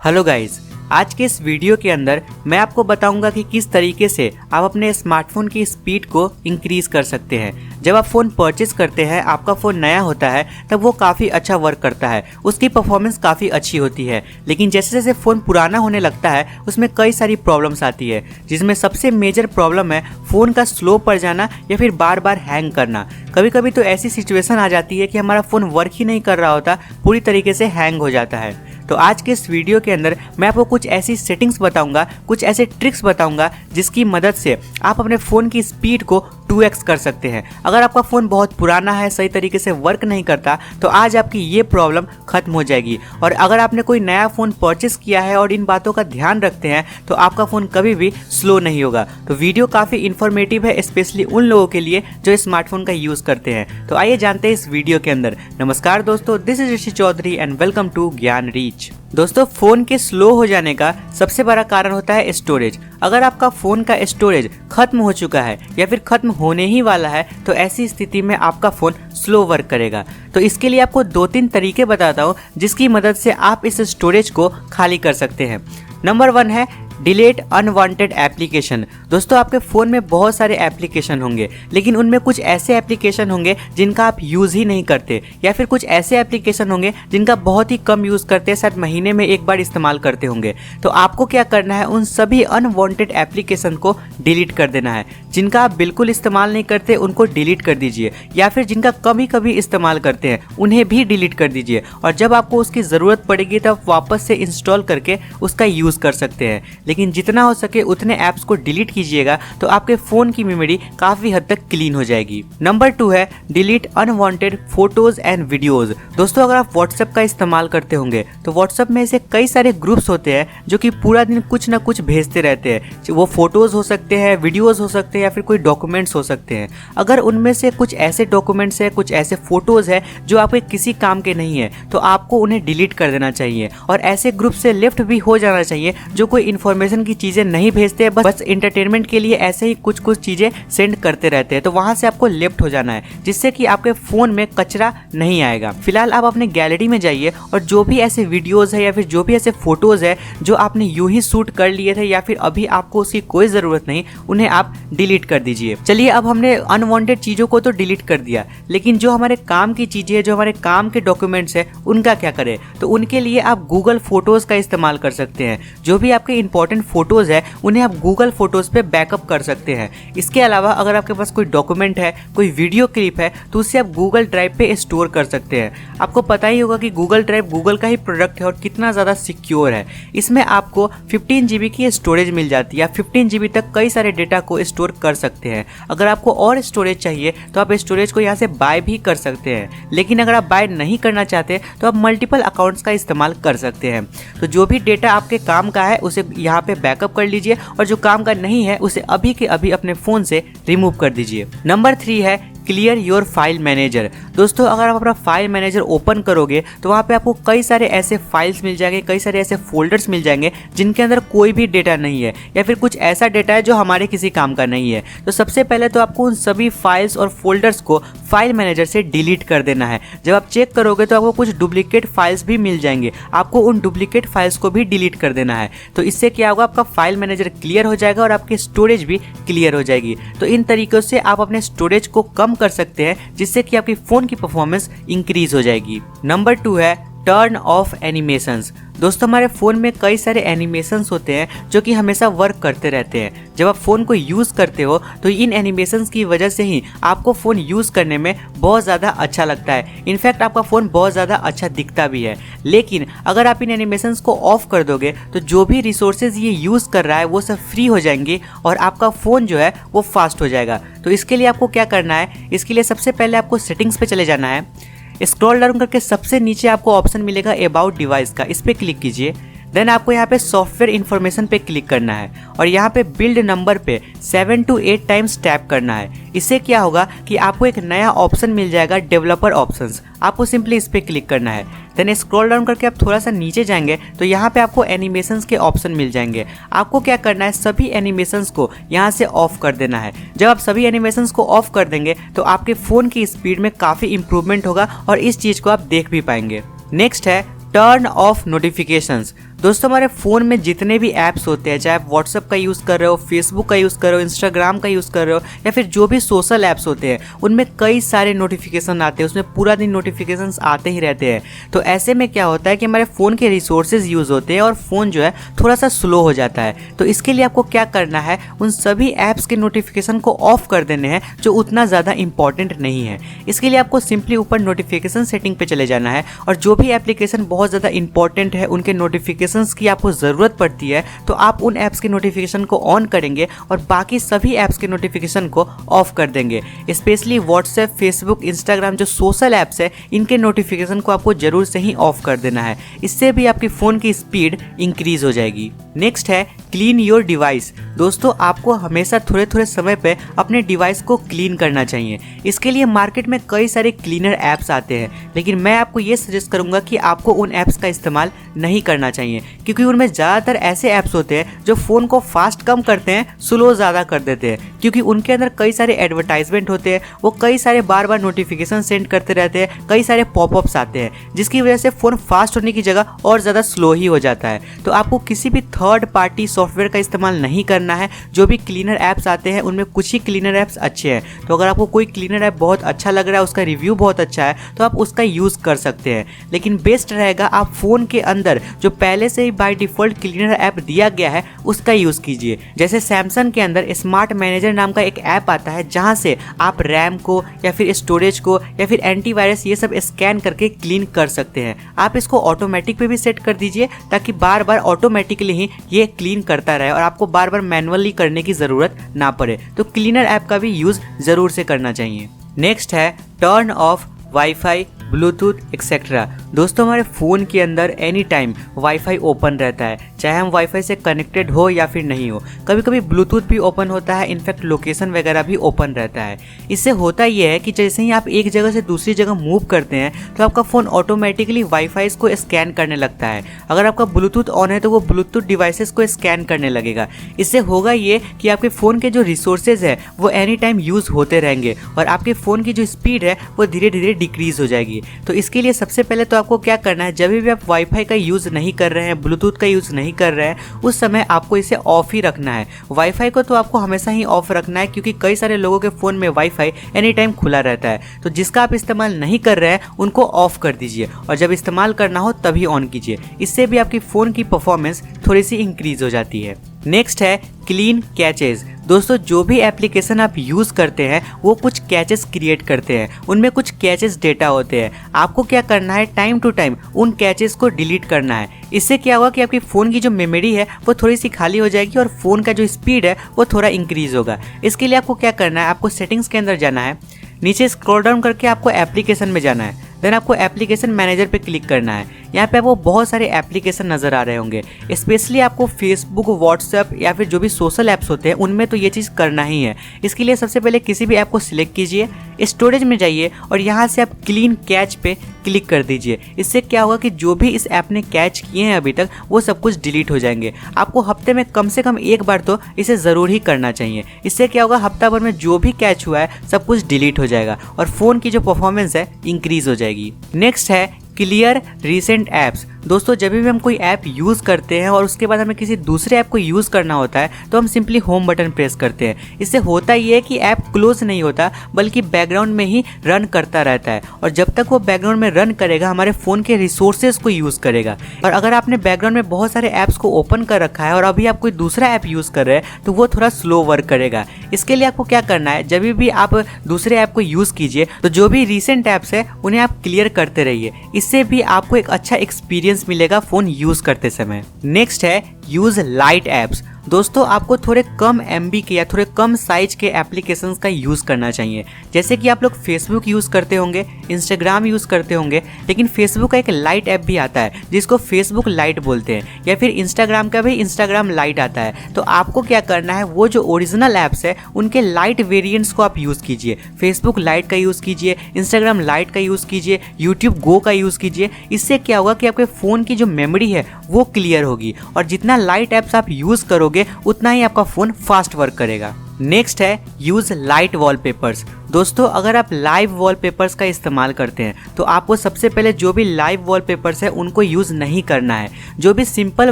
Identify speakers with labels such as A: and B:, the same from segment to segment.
A: Hello guys, आज के इस वीडियो के अंदर मैं आपको बताऊंगा कि किस तरीके से आप अपने स्मार्टफोन की स्पीड को इंक्रीज कर सकते हैं। जब आप फ़ोन परचेज करते हैं, आपका फ़ोन नया होता है, तब वो काफ़ी अच्छा वर्क करता है, उसकी परफॉर्मेंस काफ़ी अच्छी होती है। लेकिन जैसे जैसे फ़ोन पुराना होने लगता है उसमें कई सारी प्रॉब्लम्स आती है, जिसमें सबसे मेजर प्रॉब्लम है फ़ोन का स्लो पड़ जाना या फिर बार बार हैंग करना। कभी कभी तो ऐसी सिचुएशन आ जाती है कि हमारा फ़ोन वर्क ही नहीं कर रहा होता, पूरी तरीके से हैंग हो जाता है। तो आज के इस वीडियो के अंदर मैं आपको कुछ ऐसी सेटिंग्स बताऊंगा, कुछ ऐसे ट्रिक्स बताऊंगा जिसकी मदद से आप अपने फ़ोन की स्पीड को 2x कर सकते हैं। अगर आपका फ़ोन बहुत पुराना है, सही तरीके से वर्क नहीं करता, तो आज आपकी ये प्रॉब्लम खत्म हो जाएगी। और अगर आपने कोई नया फ़ोन परचेस किया है और इन बातों का ध्यान रखते हैं तो आपका फ़ोन कभी भी स्लो नहीं होगा। तो वीडियो काफ़ी इन्फॉर्मेटिव है, स्पेशली उन लोगों के लिए जो स्मार्टफोन का यूज़ करते हैं। तो आइए जानते हैं इस वीडियो के अंदर। नमस्कार दोस्तों, this is Rishi Chaudhary and welcome to Gyan reach. दोस्तों, फ़ोन के स्लो हो जाने का सबसे बड़ा कारण होता है स्टोरेज। अगर आपका फ़ोन का स्टोरेज खत्म हो चुका है या फिर खत्म होने ही वाला है तो ऐसी स्थिति में आपका फ़ोन स्लो वर्क करेगा। तो इसके लिए आपको 2-3 तरीके बताता हूँ जिसकी मदद से आप इस स्टोरेज को खाली कर सकते हैं। नंबर 1 है डिलीट अनवांटेड एप्लीकेशन। दोस्तों, आपके फ़ोन में बहुत सारे एप्लीकेशन होंगे, लेकिन उनमें कुछ ऐसे एप्लीकेशन होंगे जिनका आप यूज़ ही नहीं करते, या फिर कुछ ऐसे एप्लीकेशन होंगे जिनका बहुत ही कम यूज़ करते हैं, शायद महीने में एक बार इस्तेमाल करते होंगे। तो आपको क्या करना है, उन सभी अनवांटेड एप्लीकेशन को डिलीट कर देना है। जिनका आप बिल्कुल इस्तेमाल नहीं करते उनको डिलीट कर दीजिए, या फिर जिनका कभी कभी इस्तेमाल करते हैं उन्हें भी डिलीट कर दीजिए। और जब आपको उसकी ज़रूरत पड़ेगी तब वापस से इंस्टॉल करके उसका यूज़ कर सकते हैं। लेकिन जितना हो सके उतने ऐप्स को डिलीट कीजिएगा तो आपके फ़ोन की मेमोरी काफ़ी हद तक क्लीन हो जाएगी। नंबर 2 है delete unwanted photos and videos. दोस्तों, अगर आप व्हाट्सएप का इस्तेमाल करते होंगे तो व्हाट्सएप में ऐसे कई सारे ग्रुप्स होते हैं जो कि पूरा दिन कुछ ना कुछ भेजते रहते हैं। वो फोटोज़ हो सकते हैं, वीडियोज़ हो सकते हैं, या फिर कोई डॉक्यूमेंट्स हो सकते हैं। अगर उनमें से कुछ ऐसे डॉक्यूमेंट्स है, कुछ ऐसे फोटोज़ है जो आपके किसी काम के नहीं है, तो आपको उन्हें डिलीट कर देना चाहिए। और ऐसे ग्रुप से लेफ्ट भी हो जाना चाहिए जो कोई इन्फॉर्मेशन की चीजें नहीं भेजते, बस एंटरटेनमेंट के लिए ऐसे ही कुछ कुछ चीजें सेंड करते रहते हैं। तो वहां से आपको लेफ्ट हो जाना है, जिससे कि आपके फोन में कचरा नहीं आएगा। फिलहाल आप अपने गैलरी में जाइए और जो भी ऐसे वीडियोस है या फिर जो भी ऐसे फोटोज है जो आपने यूं ही शूट कर लिए थे या फिर अभी आपको उसकी कोई जरूरत नहीं, उन्हें आप डिलीट कर दीजिए। चलिए, अब हमने अनवांटेड चीजों को तो डिलीट कर दिया, लेकिन जो हमारे काम की चीजें, जो हमारे काम के डॉक्यूमेंट्स है, उनका क्या करें? तो उनके लिए आप गूगल फोटोज का इस्तेमाल कर सकते हैं। जो भी आपके इंपॉर्टेंट फोटोज है उन्हें आप गूगल फोटोज पे बैकअप कर सकते हैं। इसके अलावा अगर आपके पास कोई डॉक्यूमेंट है, कोई वीडियो क्लिप है, तो उसे आप गूगल ड्राइव पे स्टोर कर सकते हैं। आपको पता ही होगा कि गूगल ड्राइव गूगल का ही प्रोडक्ट है और कितना ज़्यादा सिक्योर है। इसमें आपको 15 GB की स्टोरेज मिल जाती है। 15 GB तक कई सारे डेटा को स्टोर कर सकते हैं। अगर आपको और स्टोरेज चाहिए तो आप स्टोरेज को यहाँ से बाय भी कर सकते हैं, लेकिन अगर आप बाय नहीं करना चाहते तो आप मल्टीपल अकाउंट्स का इस्तेमाल कर सकते हैं। तो जो भी डेटा आपके काम का है उसे यहाँ पे बैकअप कर लीजिए और जो काम का नहीं है उसे अभी के अभी अपने फ़ोन से रिमूव कर दीजिए। नंबर 3 है क्लियर योर फाइल मैनेजर। दोस्तों, अगर आप अपना फाइल मैनेजर ओपन करोगे तो वहाँ पे आपको कई सारे ऐसे फाइल्स मिल जाएंगे, कई सारे ऐसे फोल्डर्स मिल जाएंगे जिनके अंदर कोई भी डेटा नहीं है, या फिर कुछ ऐसा डेटा है जो हमारे किसी काम का नहीं है। तो सबसे पहले तो आपको उन सभी फाइल्स और फोल्डर्स को फाइल मैनेजर से डिलीट कर देना है। जब आप चेक करोगे तो आपको कुछ डुप्लीकेट फाइल्स भी मिल जाएंगे, आपको उन डुप्लीकेट फाइल्स को भी डिलीट कर देना है। तो इससे क्या होगा, आपका फाइल मैनेजर क्लियर हो जाएगा और आपकी स्टोरेज भी क्लियर हो जाएगी। तो इन तरीक़ों से आप अपने स्टोरेज को कम कर सकते हैं, जिससे कि आपकी फ़ोन की परफॉर्मेंस इंक्रीज हो जाएगी। नंबर 2 है टर्न ऑफ एनिमेशंस। दोस्तों, हमारे फ़ोन में कई सारे एनिमेशंस होते हैं जो कि हमेशा वर्क करते रहते हैं। जब आप फ़ोन को यूज़ करते हो तो इन एनिमेशंस की वजह से ही आपको फ़ोन यूज़ करने में बहुत ज़्यादा अच्छा लगता है। इनफैक्ट आपका फ़ोन बहुत ज़्यादा अच्छा दिखता भी है। लेकिन अगर आप इन एनिमेशंस को ऑफ कर दोगे तो जो भी रिसोर्सेज ये यूज़ कर रहा है वो सब फ्री हो जाएंगे और आपका फ़ोन जो है वो फास्ट हो जाएगा। तो इसके लिए आपको क्या करना है, इसके लिए सबसे पहले आपको सेटिंग्स पे चले जाना है। स्क्रॉल डाउन करके सबसे नीचे आपको ऑप्शन मिलेगा अबाउट डिवाइस का, इस पर क्लिक कीजिए। देन आपको यहाँ पे सॉफ्टवेयर इन्फॉर्मेशन पे क्लिक करना है और यहाँ पे बिल्ड नंबर पे 7 to 8 टाइम्स टैप करना है। इससे क्या होगा कि आपको एक नया ऑप्शन मिल जाएगा, डेवलपर ऑप्शंस। आपको सिंपली इस पर क्लिक करना है। देन स्क्रॉल डाउन करके आप थोड़ा सा नीचे जाएंगे तो यहाँ पे आपको एनिमेशंस के ऑप्शन मिल जाएंगे। आपको क्या करना है, सभी एनिमेशंस को यहाँ से ऑफ कर देना है। जब आप सभी एनिमेशंस को ऑफ कर देंगे तो आपके फ़ोन की स्पीड में काफ़ी इंप्रूवमेंट होगा और इस चीज़ को आप देख भी पाएंगे। नेक्स्ट है टर्न ऑफ नोटिफिकेशंस। दोस्तों हमारे फ़ोन में जितने भी ऐप्स होते हैं, चाहे आप व्हाट्सअप का यूज़ कर रहे हो, फेसबुक का यूज़ कर रहे हो, इंस्टाग्राम का यूज़ कर रहे हो या फिर जो भी सोशल ऐप्स होते हैं, उनमें कई सारे नोटिफिकेशन आते हैं, उसमें पूरा दिन नोटिफिकेशंस आते ही रहते हैं। तो ऐसे में क्या होता है कि हमारे फ़ोन के रिसोर्सेज यूज़ होते हैं और फ़ोन जो है थोड़ा सा स्लो हो जाता है। तो इसके लिए आपको क्या करना है, उन सभी ऐप्स के नोटिफिकेशन को ऑफ कर देने हैं जो उतना ज़्यादा इंपॉर्टेंट नहीं है। इसके लिए आपको सिंपली ऊपर नोटिफिकेशन सेटिंग पे चले जाना है और जो भी एप्लीकेशन बहुत ज़्यादा इंपॉर्टेंट है, उनके नोटिफिकेशंस की आपको ज़रूरत पड़ती है, तो आप उन ऐप्स के नोटिफिकेशन को ऑन करेंगे और बाकी सभी ऐप्स के नोटिफिकेशन को ऑफ कर देंगे। स्पेशली व्हाट्सएप, फेसबुक, इंस्टाग्राम जो सोशल ऐप्स है, इनके नोटिफिकेशन को आपको जरूर से ही ऑफ कर देना है। इससे भी आपकी फ़ोन की स्पीड इंक्रीज हो जाएगी। नेक्स्ट है क्लीन योर डिवाइस। दोस्तों आपको हमेशा थोड़े थोड़े समय पे अपने डिवाइस को क्लीन करना चाहिए। इसके लिए मार्केट में कई सारे क्लीनर ऐप्स आते हैं, लेकिन मैं आपको ये सजेस्ट करूंगा कि आपको उन ऐप्स का इस्तेमाल नहीं करना चाहिए, क्योंकि उनमें ज़्यादातर ऐसे ऐप्स होते हैं जो फ़ोन को फास्ट कम करते हैं, स्लो ज़्यादा कर देते हैं, क्योंकि उनके अंदर कई सारे एडवर्टाइजमेंट होते हैं, वो कई सारे बार बार नोटिफिकेशन सेंड करते रहते हैं, कई सारे पॉपअप्स आते हैं, जिसकी वजह से फ़ोन फास्ट होने की जगह और ज़्यादा स्लो ही हो जाता है। तो आपको किसी भी थर्ड पार्टी सॉफ्टवेयर का इस्तेमाल नहीं करना है। जो भी क्लीनर ऐप्स आते हैं उनमें कुछ ही क्लीनर ऐप्स अच्छे हैं, तो अगर आपको कोई क्लीनर ऐप बहुत अच्छा लग रहा है, उसका रिव्यू बहुत अच्छा है, तो आप उसका यूज़ कर सकते हैं। लेकिन बेस्ट रहेगा आप फ़ोन के अंदर जो पहले से ही बाय डिफ़ॉल्ट क्लीनर ऐप दिया गया है उसका यूज़ कीजिए। जैसे सैमसंग के अंदर स्मार्ट मैनेजर नाम का एक ऐप आता है, जहाँ से आप रैम को या फिर स्टोरेज को या फिर एंटीवायरस ये सब स्कैन करके क्लीन कर सकते हैं। आप इसको ऑटोमेटिक पे भी सेट कर दीजिए, ताकि बार बार ऑटोमेटिकली ही ये क्लीन करता रहे और आपको बार बार मैनुअली करने की ज़रूरत ना पड़े। तो क्लीनर ऐप का भी यूज़ ज़रूर से करना चाहिए। नेक्स्ट है turn off wifi, Bluetooth etcetera. दोस्तों हमारे फ़ोन के अंदर एनी टाइम वाईफाई ओपन रहता है, चाहे हम वाईफाई से कनेक्टेड हो या फिर नहीं हो। कभी कभी ब्लूटूथ भी ओपन होता है, इनफैक्ट लोकेशन वगैरह भी ओपन रहता है। इससे होता यह है कि जैसे ही आप एक जगह से दूसरी जगह मूव करते हैं तो आपका फ़ोन ऑटोमेटिकली वाईफाई को स्कैन करने लगता है। अगर आपका ब्लूटूथ ऑन है तो वो ब्लूटूथ डिवाइसेस को स्कैन करने लगेगा। इससे होगा ये कि आपके फ़ोन के जो रिसोर्सेज है वो एनी टाइम यूज़ होते रहेंगे और आपके फ़ोन की जो स्पीड है वो धीरे धीरे डिक्रीज़ हो जाएगी। तो इसके लिए सबसे पहले तो आपको क्या करना है, जब भी आप वाईफाई का यूज़ नहीं कर रहे हैं, ब्लूटूथ का यूज़ नहीं कर रहे हैं, उस समय आपको इसे ऑफ ही रखना है। वाईफाई को तो आपको हमेशा ही ऑफ रखना है, क्योंकि कई सारे लोगों के फ़ोन में वाईफाई एनी टाइम खुला रहता है। तो जिसका आप इस्तेमाल नहीं कर रहे हैं उनको ऑफ कर दीजिए और जब इस्तेमाल करना हो तभी ऑन कीजिए। इससे भी आपकी फ़ोन की परफॉर्मेंस थोड़ी सी इंक्रीज हो जाती है। नेक्स्ट है क्लीन कैचेज। दोस्तों जो भी एप्लीकेशन आप यूज़ करते हैं वो कुछ कैचेस क्रिएट करते हैं, उनमें कुछ कैचेस डेटा होते हैं। आपको क्या करना है, टाइम टू टाइम उन कैचेस को डिलीट करना है। इससे क्या होगा कि आपकी फ़ोन की जो मेमोरी है वो थोड़ी सी खाली हो जाएगी और फ़ोन का जो स्पीड है वो थोड़ा इंक्रीज़ होगा। इसके लिए आपको क्या करना है, आपको सेटिंग्स के अंदर जाना है, नीचे स्क्रॉल डाउन करके आपको एप्लीकेशन में जाना है, देन आपको एप्लीकेशन मैनेजर पे क्लिक करना है। यहाँ पे आपको बहुत सारे एप्लीकेशन नज़र आ रहे होंगे। स्पेशली आपको फेसबुक, व्हाट्सएप या फिर जो भी सोशल ऐप्स होते हैं उनमें तो ये चीज़ करना ही है। इसके लिए सबसे पहले किसी भी ऐप को सिलेक्ट कीजिए, स्टोरेज में जाइए और यहाँ से आप क्लीन कैच पे क्लिक कर दीजिए। इससे क्या होगा कि जो भी इस ऐप ने कैच किए हैं अभी तक वो सब कुछ डिलीट हो जाएंगे। आपको हफ्ते में कम से कम एक बार तो इसे ज़रूर ही करना चाहिए। इससे क्या होगा, हफ्ता भर में जो भी कैच हुआ है सब कुछ डिलीट हो जाएगा और फ़ोन की जो परफॉर्मेंस है इंक्रीज़ हो जाएगी। नेक्स्ट है क्लियर रीसेंट ऐप्स। दोस्तों जब भी हम कोई ऐप यूज़ करते हैं और उसके बाद हमें किसी दूसरे ऐप को यूज़ करना होता है तो हम सिंपली होम बटन प्रेस करते हैं। इससे होता ये है कि ऐप क्लोज नहीं होता बल्कि बैकग्राउंड में ही रन करता रहता है और जब तक वो बैकग्राउंड में रन करेगा हमारे फ़ोन के रिसोर्सेज को यूज़ करेगा। और अगर आपने बैकग्राउंड में बहुत सारे ऐप्स को ओपन कर रखा है और अभी आप कोई दूसरा ऐप यूज़ कर रहे हैं तो वो थोड़ा स्लो वर्क करेगा। इसके लिए आपको क्या करना है, जब भी आप दूसरे ऐप को यूज़ कीजिए तो जो भी रीसेंट ऐप्स है उन्हें आप क्लियर करते रहिए। इससे भी आपको एक अच्छा एक्सपीरियंस मिलेगा फ़ोन यूज़ करते समय। नेक्स्ट है यूज़ लाइट ऐप्स। दोस्तों आपको थोड़े कम MB के या थोड़े कम साइज के एप्लीकेशंस का यूज़ करना चाहिए। जैसे कि आप लोग फेसबुक यूज़ करते होंगे, इंस्टाग्राम यूज़ करते होंगे, लेकिन फेसबुक का एक लाइट ऐप भी आता है जिसको फेसबुक लाइट बोलते हैं, या फिर इंस्टाग्राम का भी इंस्टाग्राम लाइट आता है। तो आपको क्या करना है, वो जो ओरिजिनल ऐप्स है उनके लाइट वेरिएंट्स को आप यूज़ कीजिए। फेसबुक लाइट का यूज़ कीजिए, इंस्टाग्राम लाइट का यूज़ कीजिए, यूट्यूब गो का यूज़ कीजिए। इससे क्या होगा कि आपके फ़ोन की जो मेमोरी है वो क्लियर होगी और जितना लाइट ऐप्स आप यूज़ करोगे उतना ही आपका फ़ोन फास्ट वर्क करेगा। नेक्स्ट है यूज़ लाइट वॉलपेपर्स। दोस्तों अगर आप लाइव वॉलपेपर्स का इस्तेमाल करते हैं तो आपको सबसे पहले जो भी लाइव वॉलपेपर्स है उनको यूज़ नहीं करना है, जो भी सिंपल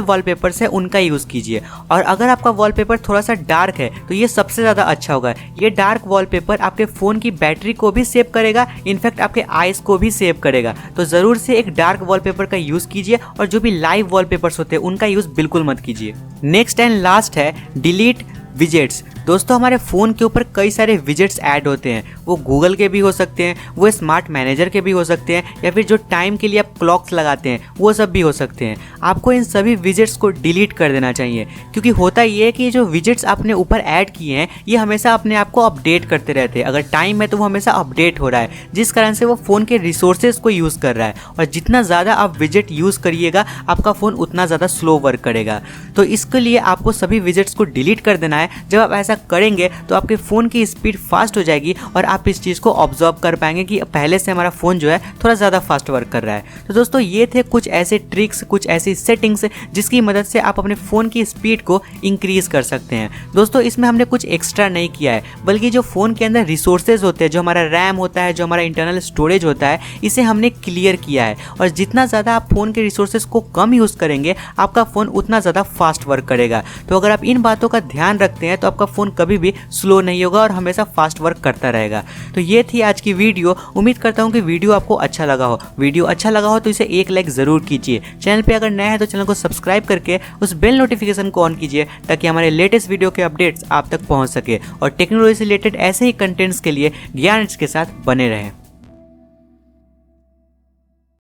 A: वॉलपेपर्स है उनका यूज़ कीजिए। और अगर आपका वॉलपेपर थोड़ा सा डार्क है तो ये सबसे ज़्यादा अच्छा होगा। ये डार्क वॉलपेपर आपके फ़ोन की बैटरी को भी सेव करेगा, इनफैक्ट आपके आइज़ को भी सेव करेगा। तो ज़रूर से एक डार्क वॉलपेपर का यूज़ कीजिए और जो भी लाइव वॉलपेपर्स होते हैं उनका यूज़ बिल्कुल मत कीजिए। नेक्स्ट एंड लास्ट है डिलीट विजेट्स। दोस्तों हमारे फ़ोन के ऊपर कई सारे विजेट्स ऐड होते हैं, वो गूगल के भी हो सकते हैं, वो स्मार्ट मैनेजर के भी हो सकते हैं, या फिर जो टाइम के लिए आप क्लॉक्स लगाते हैं वो सब भी हो सकते हैं। आपको इन सभी विजेट्स को डिलीट कर देना चाहिए, क्योंकि होता ये है कि जो विजेट्स आपने ऊपर ऐड किए हैं ये हमेशा अपने आप को अपडेट करते रहते हैं। अगर टाइम है तो वो हमेशा अपडेट हो रहा है, जिस कारण से वो फ़ोन के रिसोर्सेज को यूज़ कर रहा है। और जितना ज़्यादा आप विजेट यूज़ करिएगा आपका फ़ोन उतना ज़्यादा स्लो वर्क करेगा। तो इसके लिए आपको सभी विजेट्स को डिलीट कर देना है। जब आप ऐसा करेंगे तो आपके फ़ोन की स्पीड फास्ट हो जाएगी और आप इस चीज़ को ऑब्जर्व कर पाएंगे कि पहले से हमारा फ़ोन जो है थोड़ा ज़्यादा फास्ट वर्क कर रहा है। तो दोस्तों ये थे कुछ ऐसे ट्रिक्स, कुछ ऐसी सेटिंग्स जिसकी मदद से आप अपने फ़ोन की स्पीड को इंक्रीज़ कर सकते हैं। दोस्तों इसमें हमने कुछ एक्स्ट्रा नहीं किया है, बल्कि जो फ़ोन के अंदर रिसोर्सेज होते हैं, जो हमारा रैम होता है, जो हमारा इंटरनल स्टोरेज होता है, इसे हमने क्लियर किया है। और जितना ज़्यादा आप फ़ोन के रिसोर्सेज को कम यूज़ करेंगे आपका फ़ोन उतना ज़्यादा फास्ट वर्क करेगा। तो अगर आप इन बातों का ध्यान रखते हैं तो आपका फ़ोन कभी भी स्लो नहीं होगा और हमेशा फास्ट वर्क करता रहेगा। तो ये थी आज की वीडियो। उम्मीद करता हूँ कि वीडियो आपको अच्छा लगा हो। वीडियो अच्छा लगा हो तो इसे एक लाइक ज़रूर कीजिए। चैनल पे अगर नया है तो चैनल को सब्सक्राइब करके उस बेल नोटिफिकेशन को ऑन कीजिए, ताकि हमारे लेटेस्ट वीडियो के अपडेट्स आप तक पहुँच सके और टेक्नोलॉजी से रिलेटेड ऐसे ही कंटेंट्स के लिए ज्ञान के साथ बने रहें।